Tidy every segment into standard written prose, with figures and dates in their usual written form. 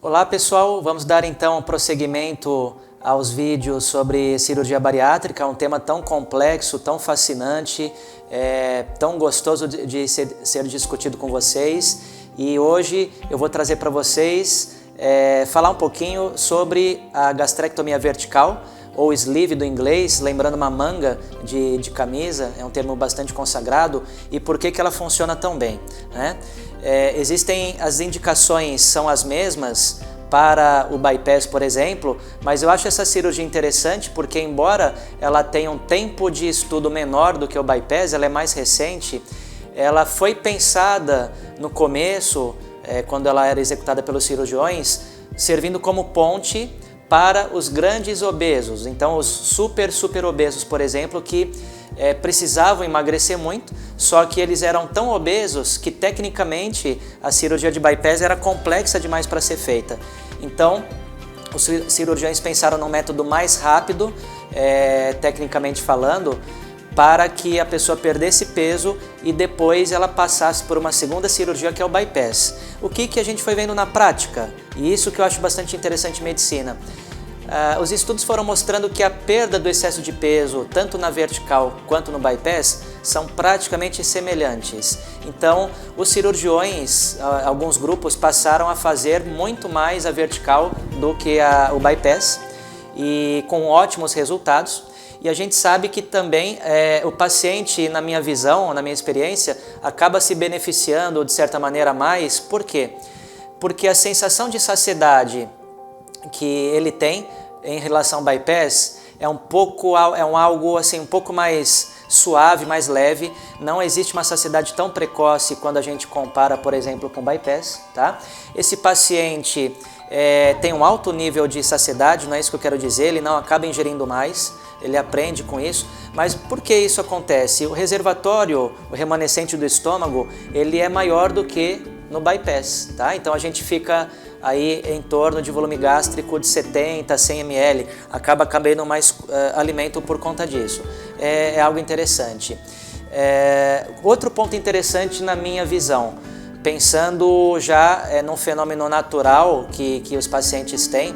Olá pessoal, vamos dar então prosseguimento aos vídeos sobre cirurgia bariátrica, um tema tão complexo, tão fascinante, tão gostoso de ser discutido com vocês. E hoje eu vou trazer para vocês falar um pouquinho sobre a gastrectomia vertical, ou sleeve do inglês, lembrando uma manga de camisa, é um termo bastante consagrado, e por que ela funciona tão bem, né? Existem as indicações, são as mesmas para o bypass, por exemplo, mas eu acho essa cirurgia interessante porque, embora ela tenha um tempo de estudo menor do que o bypass, ela é mais recente, ela foi pensada no começo, quando ela era executada pelos cirurgiões, servindo como ponte para os grandes obesos, então os super obesos, por exemplo, que precisavam emagrecer muito, só que eles eram tão obesos que tecnicamente a cirurgia de bypass era complexa demais para ser feita. Então os cirurgiões pensaram num método mais rápido, tecnicamente falando, para que a pessoa perdesse peso e depois ela passasse por uma segunda cirurgia, que é o bypass. O que a gente foi vendo na prática? E isso que eu acho bastante interessante em medicina. Os estudos foram mostrando que a perda do excesso de peso, tanto na vertical quanto no bypass, são praticamente semelhantes. Então, os cirurgiões, alguns grupos, passaram a fazer muito mais a vertical do que o bypass, e com ótimos resultados. E a gente sabe que também o paciente, na minha visão, na minha experiência, acaba se beneficiando de certa maneira mais. Por quê? Porque a sensação de saciedade que ele tem em relação ao bypass é algo assim um pouco mais suave, mais leve. Não existe uma saciedade tão precoce quando a gente compara, por exemplo, com o bypass, tá? Esse paciente tem um alto nível de saciedade, não é isso que eu quero dizer, ele não acaba ingerindo mais, ele aprende com isso. Mas por que isso acontece? O reservatório, o remanescente do estômago, ele é maior do que no bypass, tá? Então a gente fica aí em torno de volume gástrico de 70 a 100 ml, acaba cabendo mais alimento por conta disso. É algo interessante. Outro ponto interessante na minha visão, pensando já num fenômeno natural que os pacientes têm,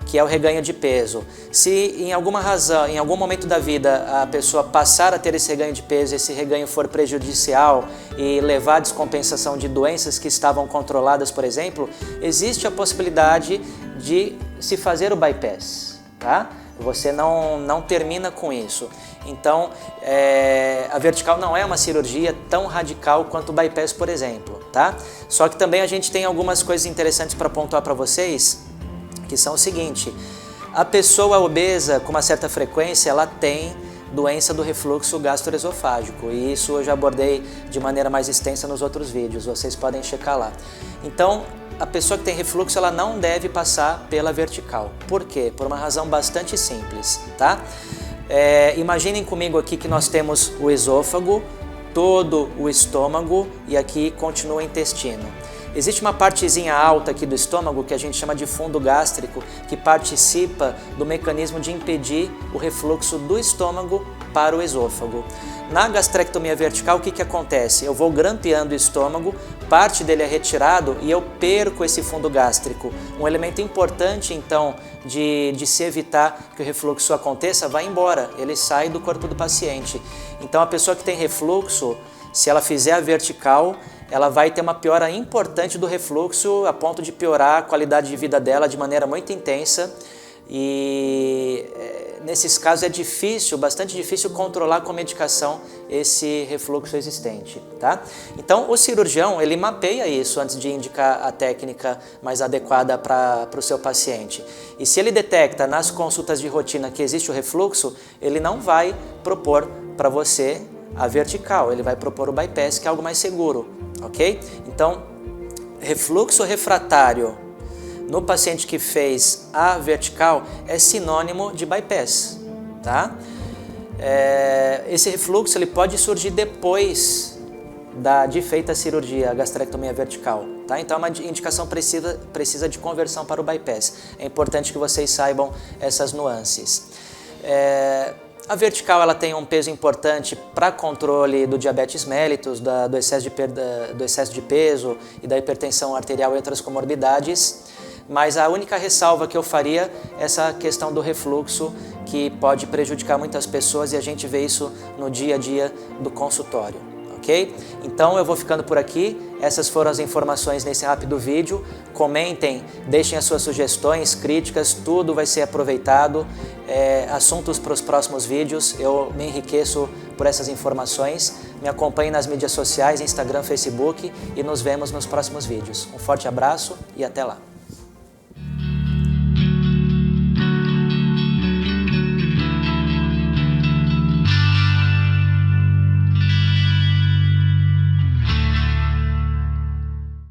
que é o reganho de peso. Se em alguma razão, em algum momento da vida, a pessoa passar a ter esse reganho de peso, esse reganho for prejudicial e levar à descompensação de doenças que estavam controladas, por exemplo, existe a possibilidade de se fazer o bypass, tá? Você não termina com isso. Então, a vertical não é uma cirurgia tão radical quanto o bypass, por exemplo, tá? Só que também a gente tem algumas coisas interessantes para pontuar para vocês, que são o seguinte: a pessoa obesa com uma certa frequência, ela tem doença do refluxo gastroesofágico, e isso eu já abordei de maneira mais extensa nos outros vídeos, vocês podem checar lá. Então, a pessoa que tem refluxo, ela não deve passar pela vertical. Por quê? Por uma razão bastante simples, tá? Imaginem comigo aqui que nós temos o esôfago, todo o estômago e aqui continua o intestino. Existe uma partezinha alta aqui do estômago que a gente chama de fundo gástrico, que participa do mecanismo de impedir o refluxo do estômago para o esôfago. Na gastrectomia vertical, o que acontece? Eu vou grampeando o estômago, parte dele é retirado e eu perco esse fundo gástrico. Um elemento importante, então, de se evitar que o refluxo aconteça, vai embora, ele sai do corpo do paciente. Então, a pessoa que tem refluxo, se ela fizer a vertical, ela vai ter uma piora importante do refluxo, a ponto de piorar a qualidade de vida dela de maneira muito intensa. E nesses casos é difícil, bastante difícil, controlar com medicação esse refluxo existente, tá? Então o cirurgião, ele mapeia isso antes de indicar a técnica mais adequada para o seu paciente. E se ele detecta nas consultas de rotina que existe o refluxo, ele não vai propor para você a vertical, ele vai propor o bypass, que é algo mais seguro, ok? Então, refluxo refratário no paciente que fez a vertical é sinônimo de bypass, tá? Esse refluxo ele pode surgir depois de feita a cirurgia, a gastrectomia vertical, tá? Então é uma indicação precisa de conversão para o bypass. É importante que vocês saibam essas nuances. A vertical ela tem um peso importante para controle do diabetes mellitus, do excesso de peso e da hipertensão arterial e outras comorbidades. mas a única ressalva que eu faria é essa questão do refluxo, que pode prejudicar muitas pessoas e a gente vê isso no dia a dia do consultório, ok? Então eu vou ficando por aqui, essas foram as informações nesse rápido vídeo. Comentem, deixem as suas sugestões, críticas, tudo vai ser aproveitado, assuntos para os próximos vídeos, eu me enriqueço por essas informações. Me acompanhem nas mídias sociais, Instagram, Facebook, e nos vemos nos próximos vídeos. Um forte abraço e até lá!